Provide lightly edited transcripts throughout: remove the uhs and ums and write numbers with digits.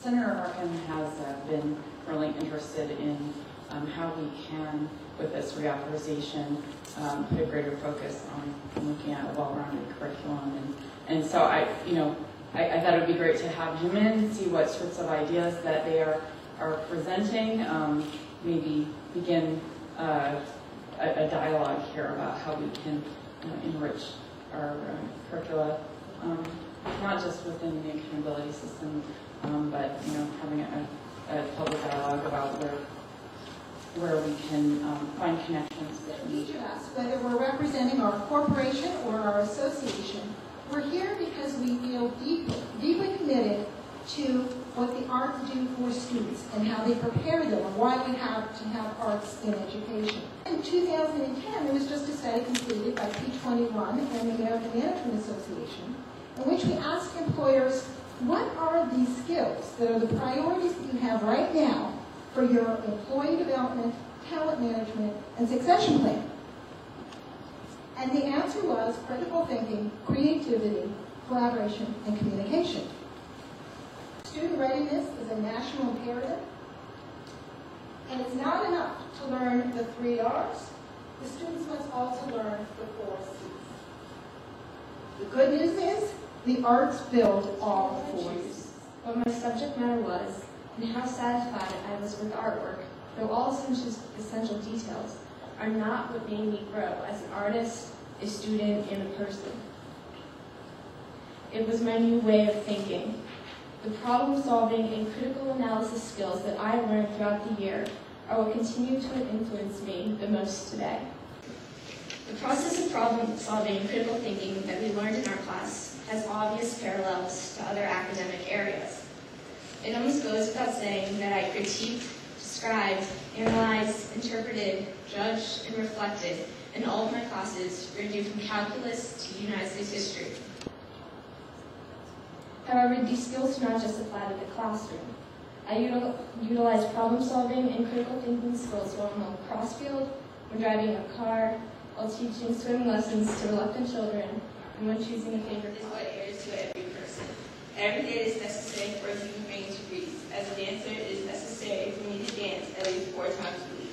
Senator Harkin has been really interested in how we can, with this reauthorization, put a greater focus on looking at a well-rounded curriculum. And so I thought it would be great to have him in, see what sorts of ideas that they are presenting, maybe begin a dialogue here about how we can enrich our curricula, not just within the accountability system, but having a public dialogue about where we can find connections. Each of us, whether we're representing our corporation or our association, we're here because we feel deeply committed to what the arts do for students and how they prepare them and why we have to have arts in education. In 2010, there was just a study completed by P21 and the American Management Association in which we asked employers, what are these skills that are the priorities that you have right now for your employee development, talent management, and succession plan? And the answer was critical thinking, creativity, collaboration, and communication. Student readiness is a national imperative, and it's not enough to learn the 3 R's. The students must also learn the 4 C's. The good news is the arts build all 4 C's. What my subject matter was, and how satisfied I was with artwork, though all essential details are not what made me grow as an artist, a student, and a person. It was my new way of thinking. The problem-solving and critical analysis skills that I learned throughout the year are what continue to influence me the most today. The process of problem-solving and critical thinking that we learned in our class has obvious parallels to other academic areas. It almost goes without saying that I critiqued, described, analyzed, interpreted, judged, and reflected in all of my classes, ranging from calculus to United States history. However, these skills do not just apply to the classroom. I utilize problem-solving and critical thinking skills while I'm on the cross field, when driving a car, while teaching swimming lessons to reluctant children, and when choosing a favorite is what adheres to every person. Every day is necessary for a human being to breathe. As a dancer, it is necessary for me to dance at least 4 times a week.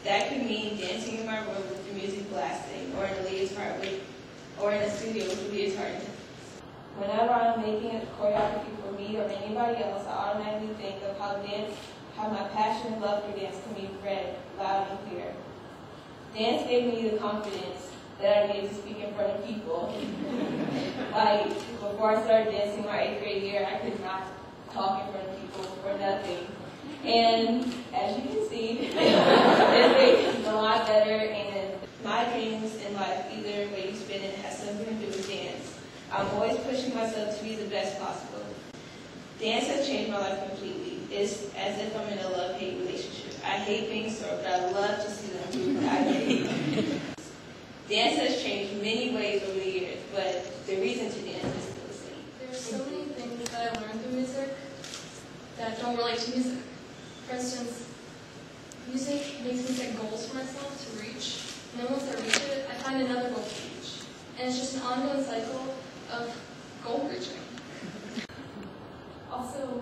That could mean dancing in my room with the music blasting, or in a leotard or in a studio with a leotard. Whenever I'm making a choreography for me or anybody else, I automatically think of how my passion and love for dance can be read loud and clear. Dance gave me the confidence that I needed to speak in front of people. Like, before I started dancing my 8th grade year, I could not talk in front of people for nothing. And as you can see, it's a lot better, and my dreams in life, either way you spin it, has something to do with dance. I'm always pushing myself to be the best possible. Dance has changed my life completely. It's as if I'm in a love-hate relationship. I hate being sore, but I love to see them do what I hate. Dance has changed many ways over the years, but the reason to dance is still the same. There are so many things that I learned through music that don't relate to music. For instance, music makes me set goals for myself to reach, and then once I reach it, I find another goal to reach. And it's just an ongoing cycle of goal reaching. Also,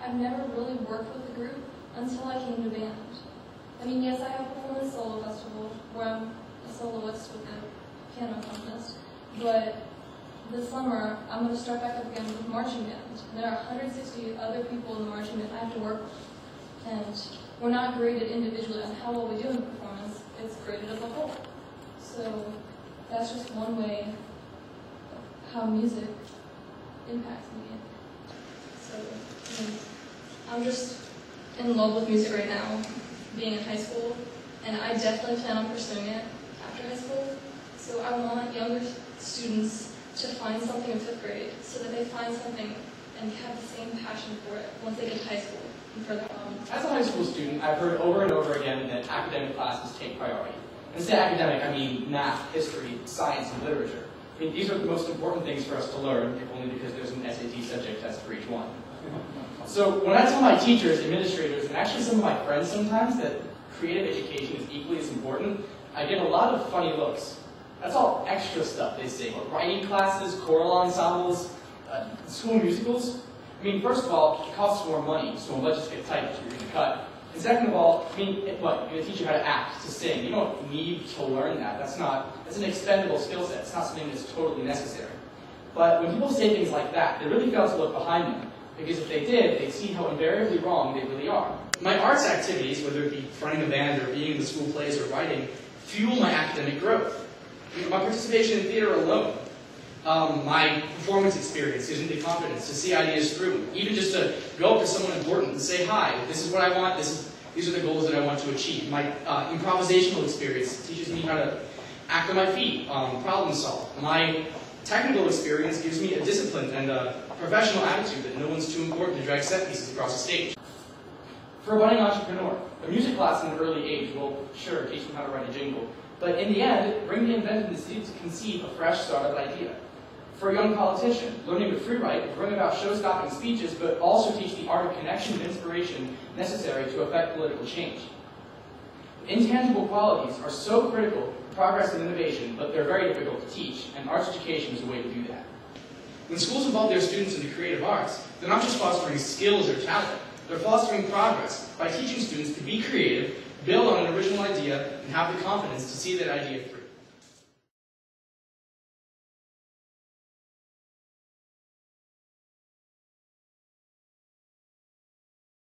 I've never really worked with a group until I came to band. I mean, yes, I have performed in a solo festival where I'm a soloist with a piano contest, but this summer I'm going to start back up again with marching band. There are 160 other people in the marching band I have to work with, and we're not graded individually on how well we do in performance, it's graded as a whole. So that's just one way how music impacts me. So I'm just in love with music right now, being in high school, and I definitely plan on pursuing it after high school. So I want younger students to find something in 5th grade so that they find something and have the same passion for it once they get to high school and further on. As a high school student, I've heard over and over again that academic classes take priority. And to say academic, I mean math, history, science, and literature. I mean, these are the most important things for us to learn, if only because there's an SAT subject test for each one. So when I tell my teachers, administrators, and actually some of my friends sometimes that creative education is equally as important, I get a lot of funny looks. That's all extra stuff, they say. Writing classes, choral ensembles, school musicals. I mean, first of all, it costs more money, so when budgets get tight, you're going to cut. And second of all, I mean, what? You're going to teach you how to act, to sing. You don't need to learn that. That's an expendable skill set. It's not something that's totally necessary. But when people say things like that, they really fail to look behind them. Because if they did, they'd see how invariably wrong they really are. My arts activities, whether it be running a band or being in the school plays or writing, fuel my academic growth. My participation in theater alone, my performance experience gives me the confidence to see ideas through. Even just to go up to someone important and say, hi, this is what I want, these are the goals that I want to achieve. My improvisational experience teaches me how to act on my feet, problem solve. My technical experience gives me a discipline and a professional attitude that no one's too important to drag set pieces across the stage. For a budding entrepreneur, a music class in an early age will, sure, teach them how to write a jingle, but in the end, bring the inventiveness to conceive a fresh startup idea. For a young politician, learning to free write will bring about show-stopping speeches, but also teach the art of connection and inspiration necessary to affect political change. Intangible qualities are so critical to progress and innovation, but they're very difficult to teach, and arts education is a way to do that. When schools involve their students in the creative arts, they're not just fostering skills or talent, they're fostering progress by teaching students to be creative, build on an original idea, and have the confidence to see that idea through.